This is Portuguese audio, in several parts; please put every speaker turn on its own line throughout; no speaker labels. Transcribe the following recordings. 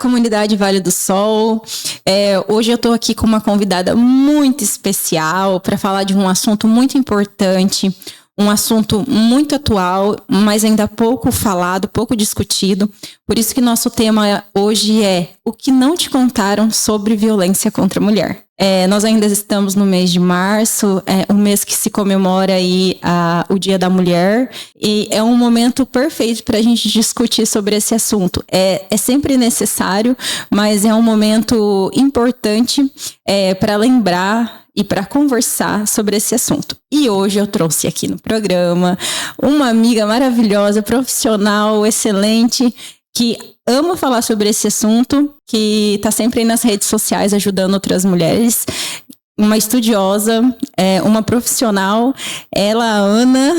comunidade Vale do Sol. Hoje eu estou aqui com uma convidada muito especial para falar de um assunto muito importante, um assunto muito atual, mas ainda pouco falado, pouco discutido. Por isso que nosso tema hoje é o que não te contaram sobre violência contra a mulher. Nós ainda estamos no mês de março, um mês que se comemora aí o Dia da Mulher, e é um momento perfeito para a gente discutir sobre esse assunto. É sempre necessário, mas é um momento importante para lembrar e para conversar sobre esse assunto. E hoje eu trouxe aqui no programa uma amiga maravilhosa, profissional, excelente, que ama falar sobre esse assunto, que está sempre aí nas redes sociais ajudando outras mulheres, uma estudiosa, uma profissional, ela, Ana.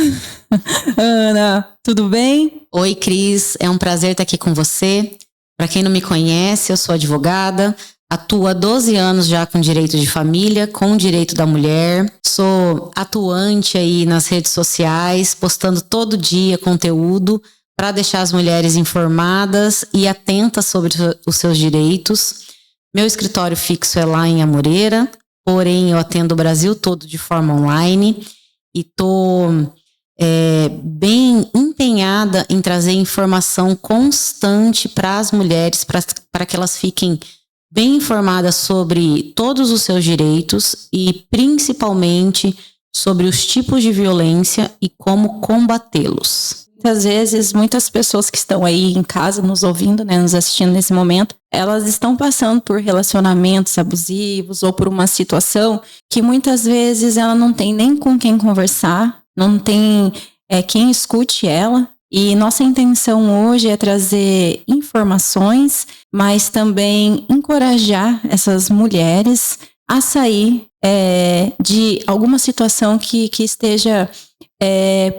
Ana, tudo bem?
Oi, Cris, é um prazer estar aqui com você. Para quem não me conhece, eu sou advogada, atuo há 12 anos já com direito de família, com direito da mulher, sou atuante aí nas redes sociais, postando todo dia conteúdo para deixar as mulheres informadas e atentas sobre os seus direitos. Meu escritório fixo é lá em Amoreira, porém eu atendo o Brasil todo de forma online e estou bem empenhada em trazer informação constante para as mulheres, para que elas fiquem bem informadas sobre todos os seus direitos e principalmente sobre os tipos de violência e como combatê-los.
Muitas vezes, muitas pessoas que estão aí em casa nos ouvindo, né, nos assistindo nesse momento, elas estão passando por relacionamentos abusivos ou por uma situação que muitas vezes ela não tem nem com quem conversar, não tem quem escute ela. E nossa intenção hoje é trazer informações, mas também encorajar essas mulheres a sair de alguma situação que esteja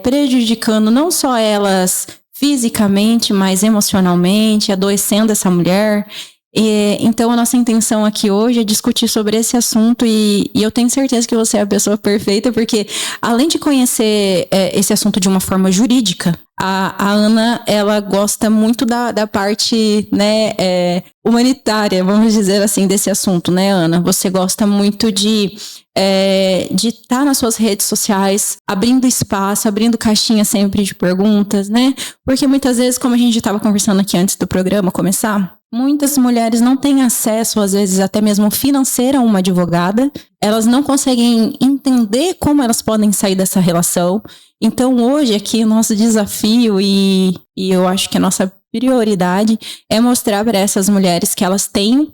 prejudicando não só elas fisicamente, mas emocionalmente, adoecendo essa mulher. Então a nossa intenção aqui hoje é discutir sobre esse assunto e eu tenho certeza que você é a pessoa perfeita, porque além de conhecer esse assunto de uma forma jurídica, a Ana, ela gosta muito da parte, né, humanitária, vamos dizer assim, desse assunto, né, Ana? Você gosta muito de estar nas suas redes sociais, abrindo espaço, abrindo caixinha sempre de perguntas, né? Porque muitas vezes, como a gente estava conversando aqui antes do programa começar, muitas mulheres não têm acesso, às vezes até mesmo financeiro, a uma advogada. Elas não conseguem entender como elas podem sair dessa relação. Então, hoje aqui, o nosso desafio e eu acho que a nossa prioridade é mostrar para essas mulheres que elas têm,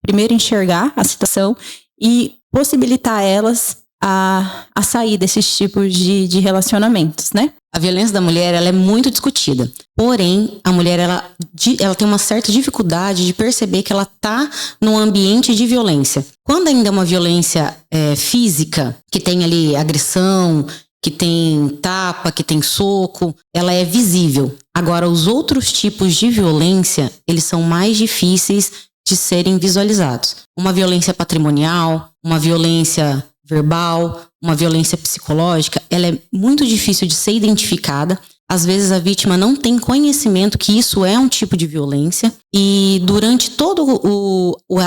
primeiro, enxergar a situação e possibilitar elas a sair desses tipos de relacionamentos, né?
A violência da mulher, ela é muito discutida. Porém, a mulher, ela tem uma certa dificuldade de perceber que ela está num ambiente de violência. Quando ainda é uma violência física, que tem ali agressão, que tem tapa, que tem soco, ela é visível. Agora, os outros tipos de violência, eles são mais difíceis de serem visualizados. Uma violência patrimonial, uma violência verbal, uma violência psicológica, ela é muito difícil de ser identificada. Às vezes a vítima não tem conhecimento que isso é um tipo de violência e durante toda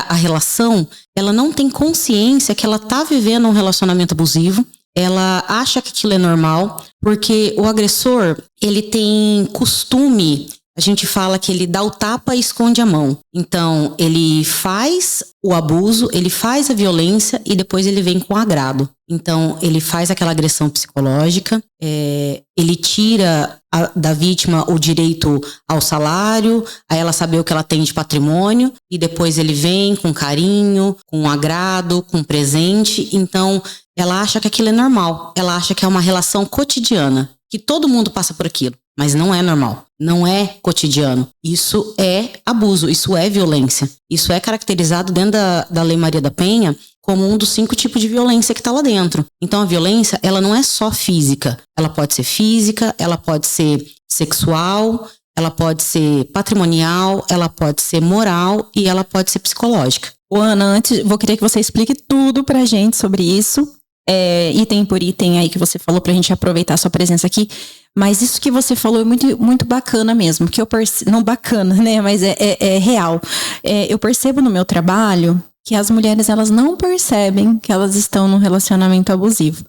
a relação, ela não tem consciência que ela está vivendo um relacionamento abusivo. Ela acha que aquilo é normal, porque o agressor, ele tem costume, a gente fala que ele dá o tapa e esconde a mão. Então, ele faz o abuso, ele faz a violência e depois ele vem com agrado. Então, ele faz aquela agressão psicológica, ele tira da vítima o direito ao salário, a ela saber o que ela tem de patrimônio, e depois ele vem com carinho, com agrado, com presente. Então, ela acha que aquilo é normal, ela acha que é uma relação cotidiana, que todo mundo passa por aquilo. Mas não é normal, não é cotidiano. Isso é abuso, isso é violência. Isso é caracterizado dentro da Lei Maria da Penha como um dos 5 tipos de violência que está lá dentro. Então a violência, ela não é só física. Ela pode ser física, ela pode ser sexual, ela pode ser patrimonial, ela pode ser moral e ela pode ser psicológica.
Ana, antes, vou querer que você explique tudo pra gente sobre isso. item por item aí que você falou pra gente aproveitar a sua presença aqui. Mas isso que você falou é muito, muito bacana mesmo. Que eu não bacana, né? Mas é real. Eu percebo no meu trabalho que as mulheres, elas não percebem que elas estão num relacionamento abusivo.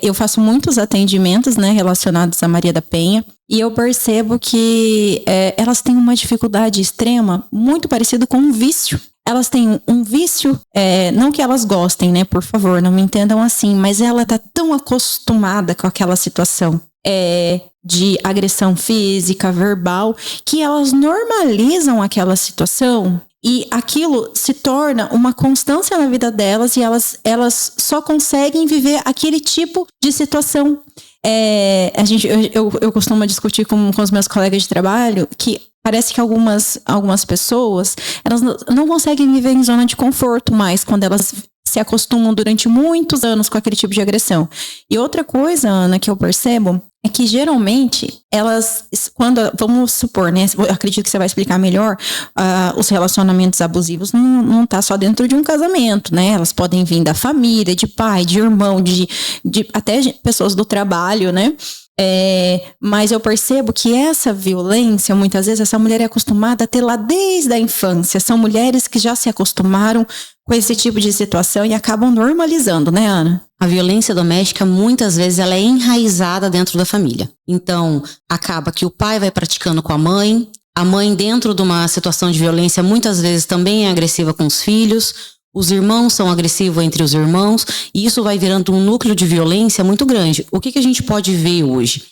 Eu faço muitos atendimentos, né, relacionados a Maria da Penha, e eu percebo que elas têm uma dificuldade extrema, muito parecido com um vício. Elas têm um vício, não que elas gostem, né, por favor, não me entendam assim, mas ela tá tão acostumada com aquela situação de agressão física, verbal, que elas normalizam aquela situação. E aquilo se torna uma constância na vida delas e elas só conseguem viver aquele tipo de situação. Eu costumo discutir com os meus colegas de trabalho que parece que algumas pessoas elas não conseguem viver em zona de conforto mais quando elas se acostumam durante muitos anos com aquele tipo de agressão. E outra coisa, Ana, que eu percebo é que geralmente elas, vamos supor, né, eu acredito que você vai explicar melhor, os relacionamentos abusivos não tá só dentro de um casamento, né, elas podem vir da família, de pai, de irmão, de até pessoas do trabalho, né, mas eu percebo que essa violência, muitas vezes, essa mulher é acostumada a ter lá desde a infância. São mulheres que já se acostumaram com esse tipo de situação e acabam normalizando, né, Ana?
A violência doméstica, muitas vezes, ela é enraizada dentro da família. Então, acaba que o pai vai praticando com a mãe dentro de uma situação de violência, muitas vezes também é agressiva com os filhos, os irmãos são agressivos entre os irmãos, e isso vai virando um núcleo de violência muito grande. O que a gente pode ver hoje?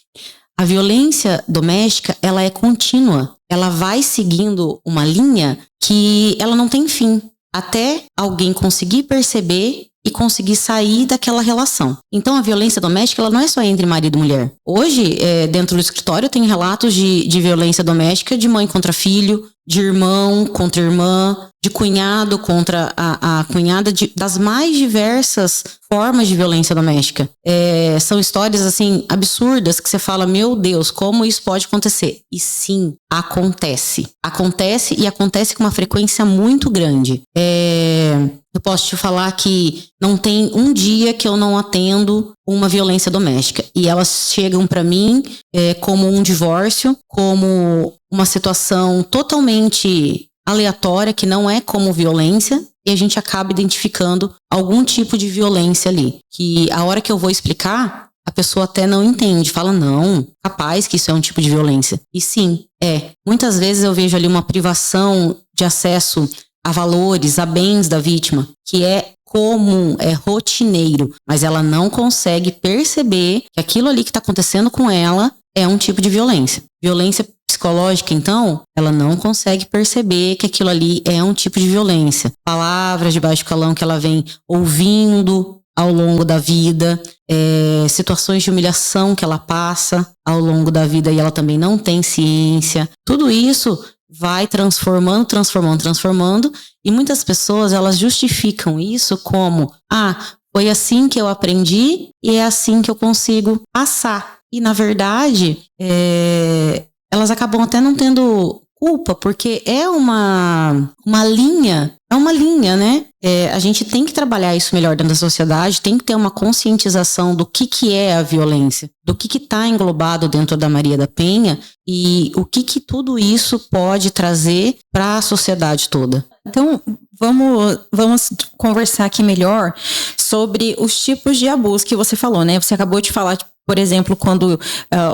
A violência doméstica, ela é contínua. Ela vai seguindo uma linha que ela não tem fim, até alguém conseguir perceber e conseguir sair daquela relação. Então, a violência doméstica, ela não é só entre marido e mulher. Hoje, dentro do escritório, tem relatos de violência doméstica de mãe contra filho, de irmão contra irmã, de cunhado contra a cunhada, das mais diversas formas de violência doméstica. São histórias, assim, absurdas, que você fala, meu Deus, como isso pode acontecer? E sim, acontece. Acontece e acontece com uma frequência muito grande. Eu posso te falar que não tem um dia que eu não atendo uma violência doméstica. E elas chegam para mim como um divórcio, como uma situação totalmente aleatória, que não é como violência, e a gente acaba identificando algum tipo de violência ali. Que a hora que eu vou explicar, a pessoa até não entende, fala, não, capaz que isso é um tipo de violência. E sim, muitas vezes eu vejo ali uma privação de acesso a valores, a bens da vítima, que é comum, é rotineiro, mas ela não consegue perceber que aquilo ali que está acontecendo com ela é um tipo de violência. Violência psicológica, então, ela não consegue perceber que aquilo ali é um tipo de violência. Palavras de baixo calão que ela vem ouvindo ao longo da vida, situações de humilhação que ela passa ao longo da vida e ela também não tem ciência. Tudo isso vai transformando, e muitas pessoas, elas justificam isso como, foi assim que eu aprendi e é assim que eu consigo passar. E, na verdade, elas acabam até não tendo culpa, porque é uma linha, né? A gente tem que trabalhar isso melhor dentro da sociedade, tem que ter uma conscientização do que é a violência, do que está englobado dentro da Maria da Penha e o que tudo isso pode trazer para a sociedade toda.
Então, vamos conversar aqui melhor sobre os tipos de abuso que você falou, né? Você acabou de falar, por exemplo, quando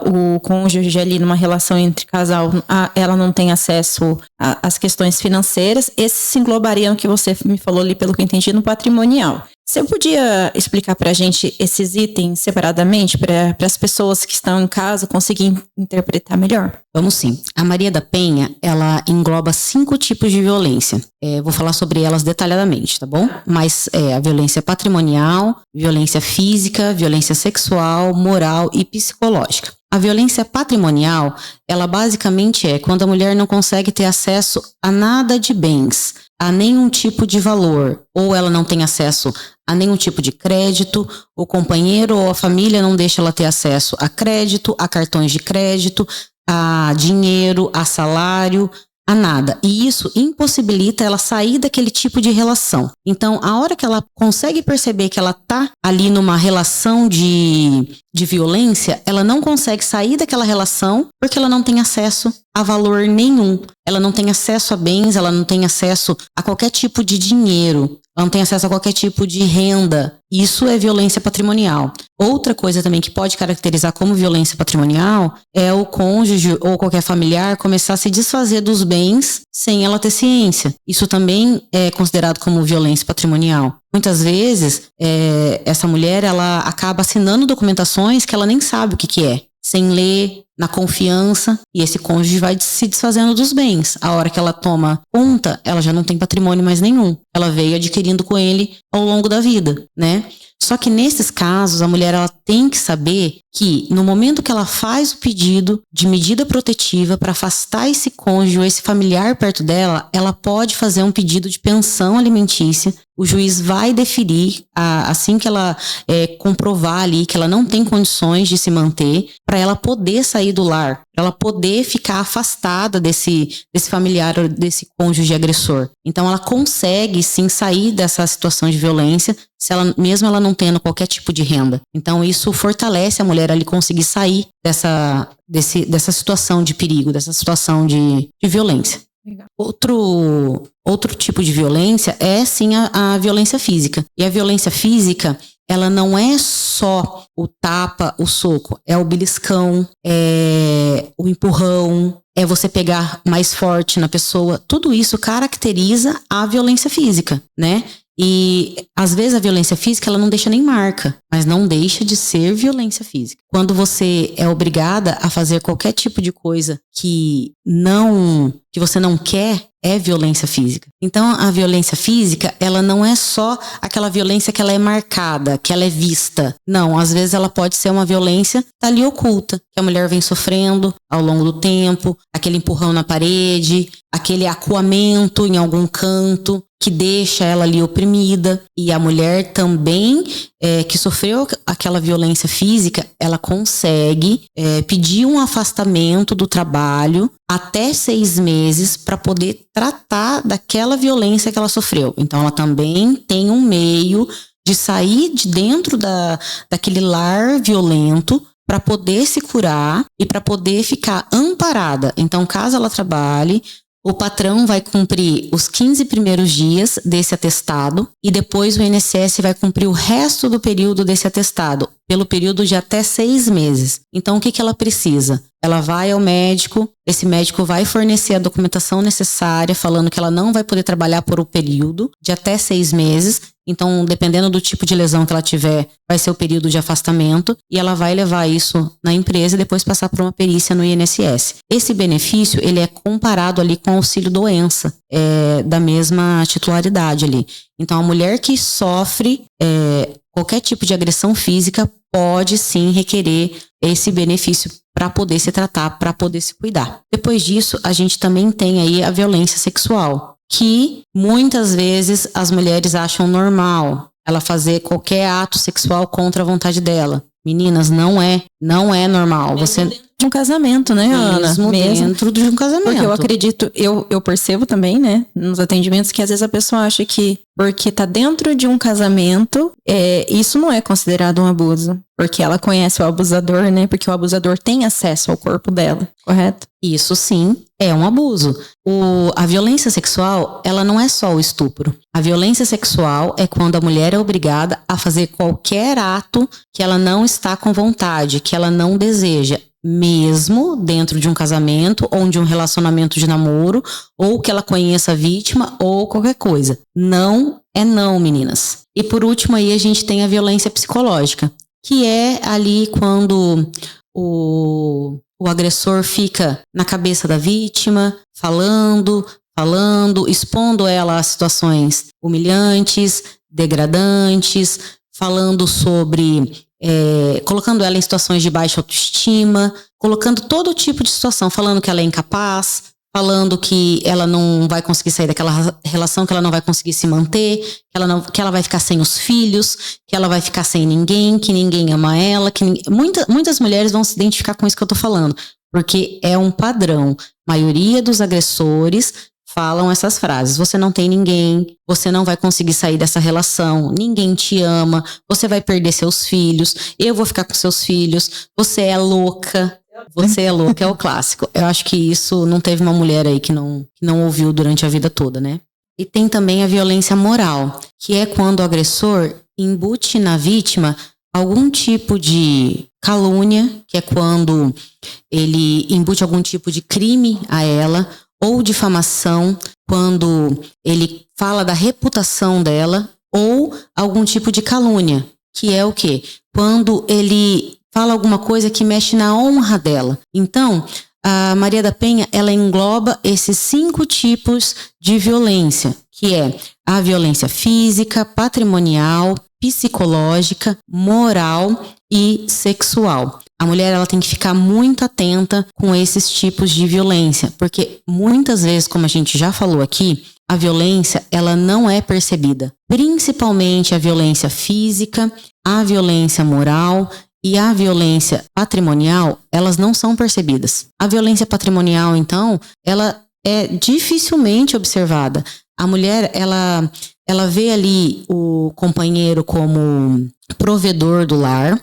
o cônjuge ali numa relação entre casal, ela não tem acesso às questões financeiras, esses se englobariam, no que você me falou ali, pelo que eu entendi, no patrimonial. Você podia explicar pra gente esses itens separadamente, para as pessoas que estão em casa conseguirem interpretar melhor?
Vamos sim. A Maria da Penha, ela engloba 5 tipos de violência. Vou falar sobre elas detalhadamente, tá bom? Mas a violência patrimonial, violência física, violência sexual, moral e psicológica. A violência patrimonial, ela basicamente é quando a mulher não consegue ter acesso a nada de bens, a nenhum tipo de valor, ou ela não tem acesso a nenhum tipo de crédito, o companheiro ou a família não deixa ela ter acesso a crédito, a cartões de crédito, a dinheiro, a salário, a nada. E isso impossibilita ela sair daquele tipo de relação. Então, a hora que ela consegue perceber que ela tá ali numa relação de violência, ela não consegue sair daquela relação porque ela não tem acesso a valor nenhum. Ela não tem acesso a bens, ela não tem acesso a qualquer tipo de dinheiro. Ela não tem acesso a qualquer tipo de renda. Isso é violência patrimonial. Outra coisa também que pode caracterizar como violência patrimonial é o cônjuge ou qualquer familiar começar a se desfazer dos bens sem ela ter ciência. Isso também é considerado como violência patrimonial. Muitas vezes, essa mulher ela acaba assinando documentações que ela nem sabe o que é. Sem ler, na confiança, e esse cônjuge vai se desfazendo dos bens. A hora que ela toma conta, ela já não tem patrimônio mais nenhum. Ela veio adquirindo com ele ao longo da vida, né? Só que nesses casos, a mulher ela tem que saber que no momento que ela faz o pedido de medida protetiva para afastar esse cônjuge ou esse familiar perto dela, ela pode fazer um pedido de pensão alimentícia. O juiz vai deferir, assim que ela comprovar ali que ela não tem condições de se manter, para ela poder sair do lar, para ela poder ficar afastada desse familiar ou desse cônjuge agressor. Então ela consegue sim sair dessa situação de violência, mesmo ela não tendo qualquer tipo de renda. Então isso fortalece a mulher ali conseguir sair dessa situação de perigo, dessa situação de violência. Legal. Outro tipo de violência é sim a violência física. E a violência física, ela não é só o tapa, o soco, é o beliscão, é o empurrão, é você pegar mais forte na pessoa. Tudo isso caracteriza a violência física, né? E às vezes a violência física ela não deixa nem marca, mas não deixa de ser violência física. Quando você é obrigada a fazer qualquer tipo de coisa que você não quer, é violência física. Então a violência física, ela não é só aquela violência que ela é marcada, que ela é vista. Não, às vezes ela pode ser uma violência que tá ali oculta, que a mulher vem sofrendo ao longo do tempo, aquele empurrão na parede, aquele acuamento em algum canto, que deixa ela ali oprimida. E a mulher também, que sofreu aquela violência física, ela consegue pedir um afastamento do trabalho até 6 meses para poder tratar daquela violência que ela sofreu. Então ela também tem um meio de sair de dentro daquele lar violento para poder se curar e para poder ficar amparada. Então, caso ela trabalhe, o patrão vai cumprir os 15 primeiros dias desse atestado e depois o INSS vai cumprir o resto do período desse atestado, pelo período de até 6 meses. Então, o que ela precisa? Ela vai ao médico, esse médico vai fornecer a documentação necessária, falando que ela não vai poder trabalhar por um período de até 6 meses. Então, dependendo do tipo de lesão que ela tiver, vai ser o período de afastamento e ela vai levar isso na empresa e depois passar por uma perícia no INSS. Esse benefício, ele é comparado ali com o auxílio-doença, da mesma titularidade ali. Então, a mulher que sofre qualquer tipo de agressão física pode sim requerer esse benefício para poder se tratar, para poder se cuidar. Depois disso, a gente também tem aí a violência sexual, que muitas vezes as mulheres acham normal ela fazer qualquer ato sexual contra a vontade dela. Meninas, não é normal. Você
de um casamento, né, Ana?
Mesmo dentro de um casamento.
Porque eu acredito, eu percebo também, né, nos atendimentos, que às vezes a pessoa acha que porque tá dentro de um casamento, isso não é considerado um abuso. Porque ela conhece o abusador, né? Porque o abusador tem acesso ao corpo dela, correto?
Isso sim é um abuso. A violência sexual, ela não é só o estupro. A violência sexual é quando a mulher é obrigada a fazer qualquer ato que ela não está com vontade, que ela não deseja, mesmo dentro de um casamento ou de um relacionamento de namoro, ou que ela conheça a vítima ou qualquer coisa. Não é não, meninas. E por último aí a gente tem a violência psicológica, que é ali quando o agressor fica na cabeça da vítima, falando, expondo ela a situações humilhantes, degradantes, falando sobre, colocando ela em situações de baixa autoestima, colocando todo tipo de situação, falando que ela é incapaz, falando que ela não vai conseguir sair daquela relação, que ela não vai conseguir se manter, que ela vai ficar sem os filhos, que ela vai ficar sem ninguém, que ninguém ama ela. Muitas mulheres vão se identificar com isso que eu tô falando. porque é um padrão. A maioria dos agressores falam essas frases: você não tem ninguém, você não vai conseguir sair dessa relação, ninguém te ama, você vai perder seus filhos, eu vou ficar com seus filhos, você é louca. Você é louca, é o clássico. Eu acho que isso não teve uma mulher aí que não ouviu durante a vida toda, né? E tem também a violência moral, que é quando o agressor embute na vítima algum tipo de calúnia, que é quando ele embute algum tipo de crime a ela, ou difamação, quando ele fala da reputação dela, ou algum tipo de calúnia, que é o quê? Quando ele fala alguma coisa que mexe na honra dela. Então, a Maria da Penha, ela engloba esses 5 tipos de violência, que é a violência física, patrimonial, psicológica, moral e sexual. A mulher, ela tem que ficar muito atenta com esses tipos de violência, porque muitas vezes, como a gente já falou aqui, a violência, ela não é percebida. Principalmente a violência física, a violência moral e a violência patrimonial, elas não são percebidas. A violência patrimonial, então, ela é dificilmente observada. A mulher, ela vê ali o companheiro como provedor do lar,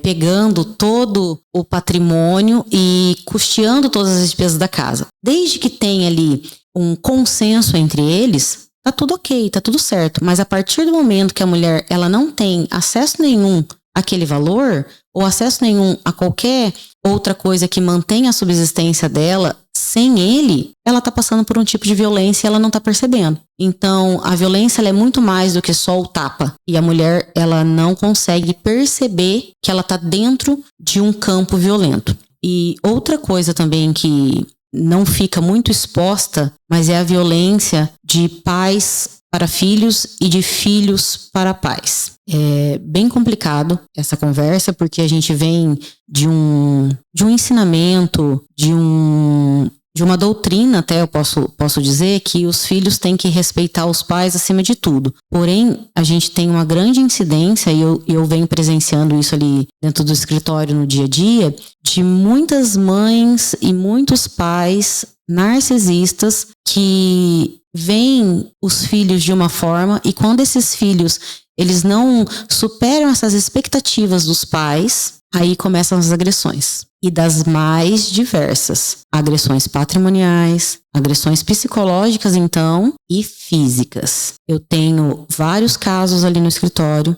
pegando todo o patrimônio e custeando todas as despesas da casa. Desde que tenha ali um consenso entre eles, tá tudo ok, tá tudo certo. Mas a partir do momento que a mulher, ela não tem acesso nenhum àquele valor, ou acesso nenhum a qualquer outra coisa que mantenha a subsistência dela, sem ele, ela tá passando por um tipo de violência e ela não tá percebendo. Então, a violência, ela é muito mais do que só o tapa. E a mulher, ela não consegue perceber que ela tá dentro de um campo violento. E outra coisa também que não fica muito exposta, mas é a violência de pais para filhos e de filhos para pais. É bem complicado essa conversa, porque a gente vem de um ensinamento, de uma doutrina, até eu posso dizer, que os filhos têm que respeitar os pais acima de tudo. Porém, a gente tem uma grande incidência, e eu venho presenciando isso ali dentro do escritório no dia a dia, de muitas mães e muitos pais narcisistas que veem os filhos de uma forma, e quando esses filhos eles não superam essas expectativas dos pais, aí começam as agressões. E das mais diversas. Agressões patrimoniais, agressões psicológicas, então, e físicas. Eu tenho vários casos ali no escritório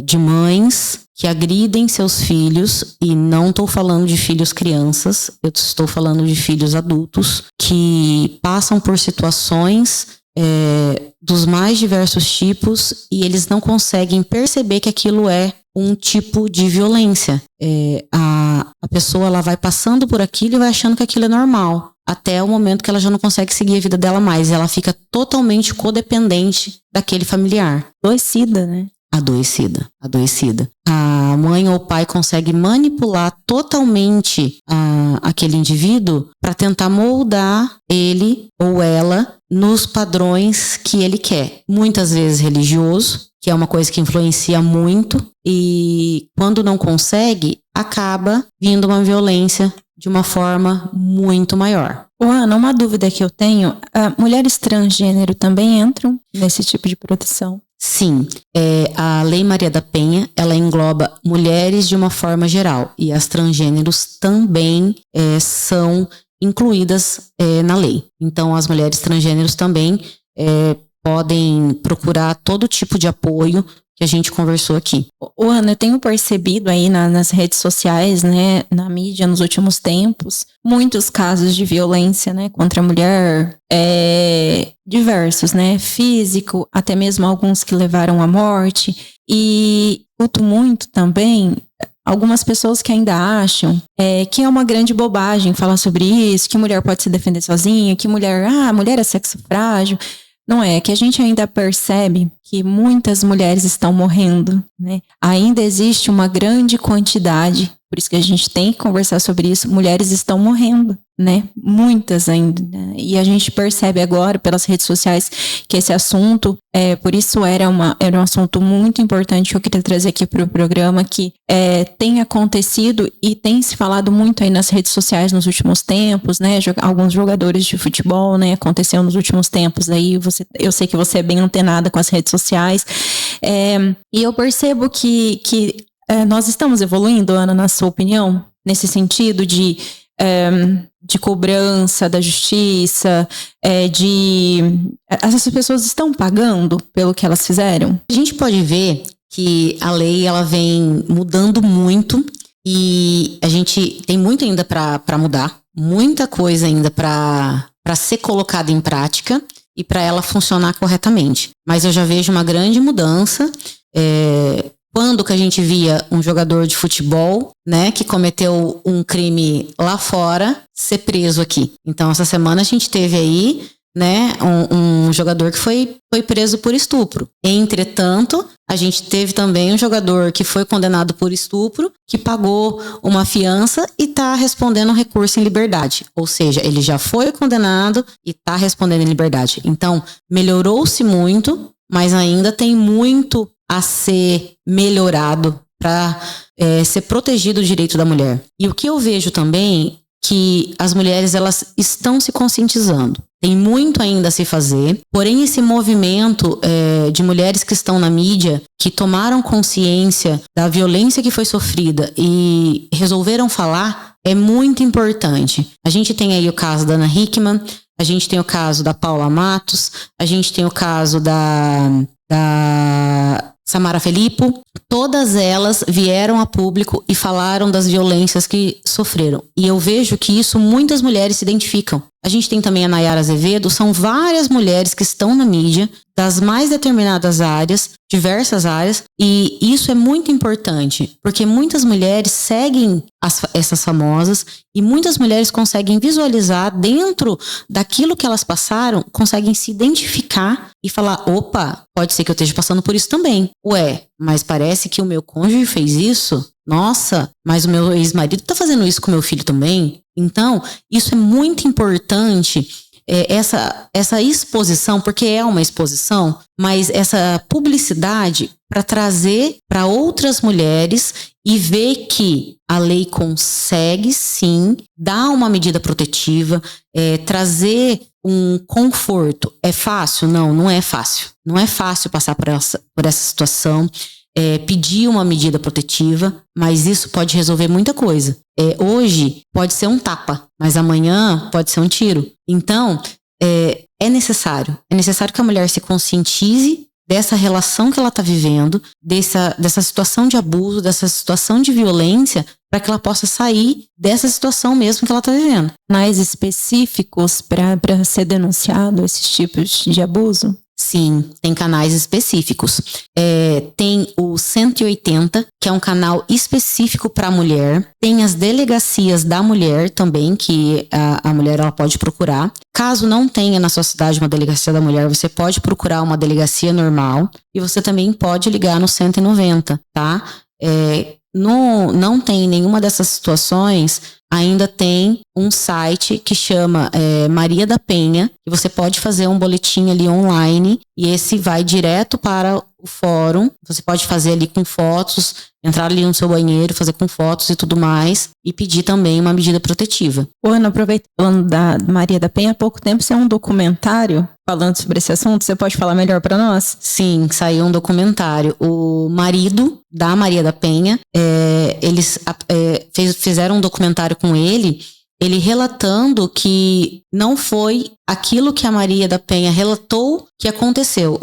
de mães que agridem seus filhos, e não estou falando de filhos crianças, eu estou falando de filhos adultos que passam por situações dos mais diversos tipos, e eles não conseguem perceber que aquilo é um tipo de violência. A pessoa, ela vai passando por aquilo e vai achando que aquilo é normal, até o momento que ela já não consegue seguir a vida dela mais. Ela fica totalmente codependente daquele familiar.
Adoecida, né?
Adoecida. A mãe ou o pai consegue manipular totalmente aquele indivíduo para tentar moldar ele ou ela nos padrões que ele quer. Muitas vezes religioso, que é uma coisa que influencia muito, e quando não consegue, acaba vindo uma violência de uma forma muito maior.
Ana, uma dúvida que eu tenho, mulheres transgênero também entram nesse tipo de proteção?
Sim, a Lei Maria da Penha, ela engloba mulheres de uma forma geral, e as transgêneros também são incluídas na lei. Então, as mulheres transgêneros também podem procurar todo tipo de apoio que a gente conversou aqui.
Ana, eu tenho percebido aí nas redes sociais, né, na mídia nos últimos tempos, muitos casos de violência, né, contra a mulher, diversos, né, físico, até mesmo alguns que levaram à morte, e escuto muito também algumas pessoas que ainda acham que é uma grande bobagem falar sobre isso, que mulher pode se defender sozinha, que mulher é sexo frágil. Não é, que a gente ainda percebe que muitas mulheres estão morrendo, né? Ainda existe uma grande quantidade, por isso que a gente tem que conversar sobre isso, mulheres estão morrendo, né? Muitas ainda, né? E a gente percebe agora pelas redes sociais que esse assunto, por isso era um assunto muito importante que eu queria trazer aqui para o programa, que tem acontecido e tem se falado muito aí nas redes sociais nos últimos tempos, né? Alguns jogadores de futebol, né? Aconteceu nos últimos tempos aí, eu sei que você é bem antenada com as redes sociais, e eu percebo que nós estamos evoluindo, Ana, na sua opinião, nesse sentido de cobrança da justiça, essas pessoas estão pagando pelo que elas fizeram?
A gente pode ver que a lei ela vem mudando muito e a gente tem muito ainda para mudar, muita coisa ainda para ser colocada em prática e para ela funcionar corretamente. Mas eu já vejo uma grande mudança. Quando que a gente via um jogador de futebol, né, que cometeu um crime lá fora, ser preso aqui? Então, essa semana a gente teve aí, né, um jogador que foi preso por estupro. Entretanto, a gente teve também um jogador que foi condenado por estupro, que pagou uma fiança e está respondendo um recurso em liberdade. Ou seja, ele já foi condenado e está respondendo em liberdade. Então, melhorou-se muito, mas ainda tem muito a ser melhorado para ser protegido o direito da mulher. E o que eu vejo também que as mulheres elas estão se conscientizando. Tem muito ainda a se fazer, porém esse movimento de mulheres que estão na mídia, que tomaram consciência da violência que foi sofrida e resolveram falar, é muito importante. A gente tem aí o caso da Ana Hickman, a gente tem o caso da Paula Matos, a gente tem o caso da Samara Filippo. Todas elas vieram a público e falaram das violências que sofreram. E eu vejo que isso muitas mulheres se identificam. A gente tem também a Nayara Azevedo, são várias mulheres que estão na mídia, das mais determinadas áreas, diversas áreas, e isso é muito importante, porque muitas mulheres seguem essas famosas e muitas mulheres conseguem visualizar dentro daquilo que elas passaram, conseguem se identificar e falar, opa, pode ser que eu esteja passando por isso também. Ué, mas parece que o meu cônjuge fez isso? Nossa, mas o meu ex-marido tá fazendo isso com o meu filho também? Então, isso é muito importante, essa exposição, porque é uma exposição, mas essa publicidade para trazer para outras mulheres e ver que a lei consegue, sim, dar uma medida protetiva, trazer um conforto. É fácil? Não, não é fácil. Não é fácil passar por essa situação. Pedir uma medida protetiva, mas isso pode resolver muita coisa. Hoje pode ser um tapa, mas amanhã pode ser um tiro. Então, é necessário que a mulher se conscientize dessa relação que ela está vivendo, dessa situação de abuso, dessa situação de violência, para que ela possa sair dessa situação mesmo que ela está vivendo.
Mais específicos para ser denunciado esses tipos de abuso?
Sim, tem canais específicos. Tem o 180, que é um canal específico para a mulher. Tem as delegacias da mulher também, que a mulher ela pode procurar. Caso não tenha na sua cidade uma delegacia da mulher, você pode procurar uma delegacia normal. E você também pode ligar no 190, tá? Não tem nenhuma dessas situações, ainda tem um site que chama Maria da Penha, que você pode fazer um boletim ali online e esse vai direto para o fórum. Você pode fazer ali com fotos, entrar ali no seu banheiro, fazer com fotos e tudo mais e pedir também uma medida protetiva.
Ana, aproveitando da Maria da Penha, há pouco tempo saiu um documentário falando sobre esse assunto. Você pode falar melhor para nós?
Sim, saiu um documentário. O marido da Maria da Penha, eles fizeram um documentário com ele relatando que não foi aquilo que a Maria da Penha relatou que aconteceu.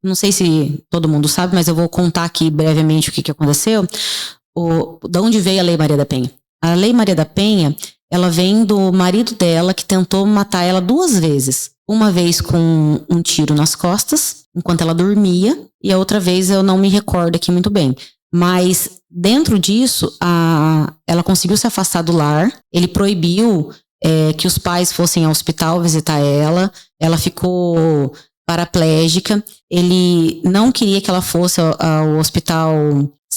Não sei se todo mundo sabe, mas eu vou contar aqui brevemente o que aconteceu. De onde veio a Lei Maria da Penha? A Lei Maria da Penha, ela vem do marido dela que tentou matar ela 2 vezes. Uma vez com um tiro nas costas, enquanto ela dormia, e a outra vez eu não me recordo aqui muito bem. Mas dentro disso, ela conseguiu se afastar do lar, ele proibiu que os pais fossem ao hospital visitar ela ficou paraplégica, ele não queria que ela fosse ao hospital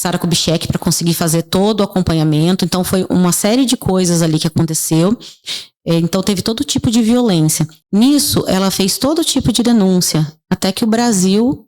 Sara Kubitschek para conseguir fazer todo o acompanhamento. Então foi uma série de coisas ali que aconteceu. Então teve todo tipo de violência. Nisso ela fez todo tipo de denúncia, até que o Brasil,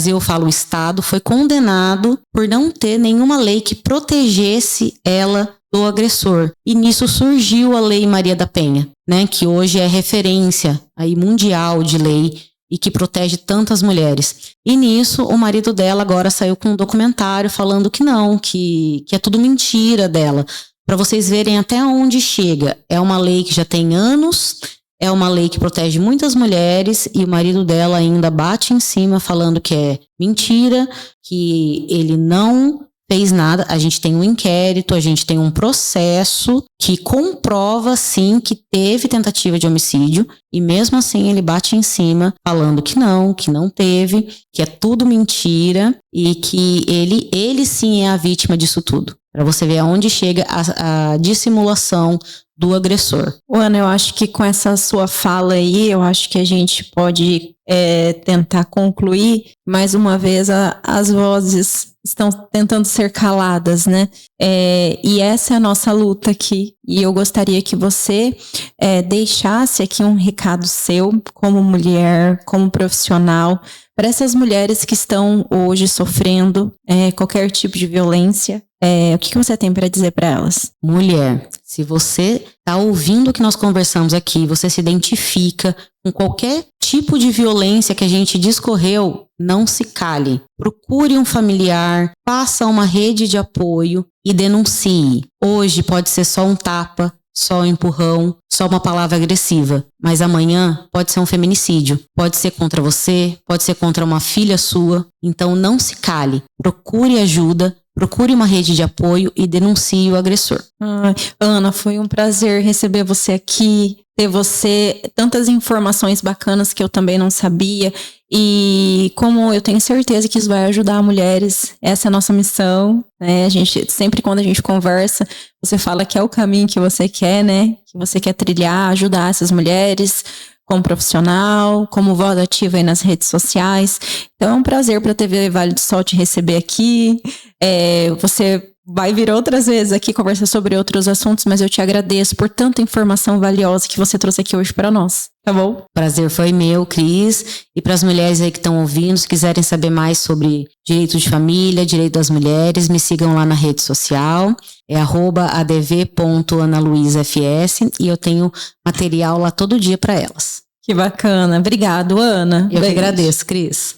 eu falo o Estado, foi condenado por não ter nenhuma lei que protegesse ela do agressor. E nisso surgiu a Lei Maria da Penha, né, que hoje é referência aí mundial de lei e que protege tantas mulheres. E nisso o marido dela agora saiu com um documentário falando que não, que é tudo mentira dela. Para vocês verem até onde chega. É uma lei que já tem anos, é uma lei que protege muitas mulheres e o marido dela ainda bate em cima falando que é mentira, que ele não fez nada. A gente tem um inquérito, a gente tem um processo que comprova, sim, que teve tentativa de homicídio e mesmo assim ele bate em cima falando que não teve, que é tudo mentira e que ele sim é a vítima disso tudo. Para você ver aonde chega a dissimulação do agressor.
Ana, eu acho que com essa sua fala aí, eu acho que a gente pode tentar concluir. Mais uma vez, as vozes estão tentando ser caladas, né? E essa é a nossa luta aqui. E eu gostaria que você deixasse aqui um recado seu, como mulher, como profissional, para essas mulheres que estão hoje sofrendo qualquer tipo de violência. O que você tem para dizer para elas?
Mulher, se você está ouvindo o que nós conversamos aqui, você se identifica com qualquer tipo de violência que a gente discorreu, não se cale. Procure um familiar, faça uma rede de apoio e denuncie. Hoje pode ser só um tapa, só um empurrão, só uma palavra agressiva. Mas amanhã pode ser um feminicídio. Pode ser contra você, pode ser contra uma filha sua. Então não se cale. Procure ajuda. Procure uma rede de apoio e denuncie o agressor.
Ana, foi um prazer receber você aqui, ter você, tantas informações bacanas que eu também não sabia. E como eu tenho certeza que isso vai ajudar mulheres, essa é a nossa missão, né? A gente, sempre quando a gente conversa, você fala que é o caminho que você quer, né? Que você quer trilhar, ajudar essas mulheres como profissional, como voz ativa aí nas redes sociais. Então é um prazer para a TV Vale do Sol te receber aqui. Você vai vir outras vezes aqui conversar sobre outros assuntos, mas eu te agradeço por tanta informação valiosa que você trouxe aqui hoje para nós, tá bom?
Prazer foi meu, Cris. E para as mulheres aí que estão ouvindo, se quiserem saber mais sobre direito de família, direito das mulheres, me sigam lá na rede social, é @adv.analuizafs e eu tenho material lá todo dia para elas.
Que bacana. Obrigado, Ana.
Eu que agradeço, Cris.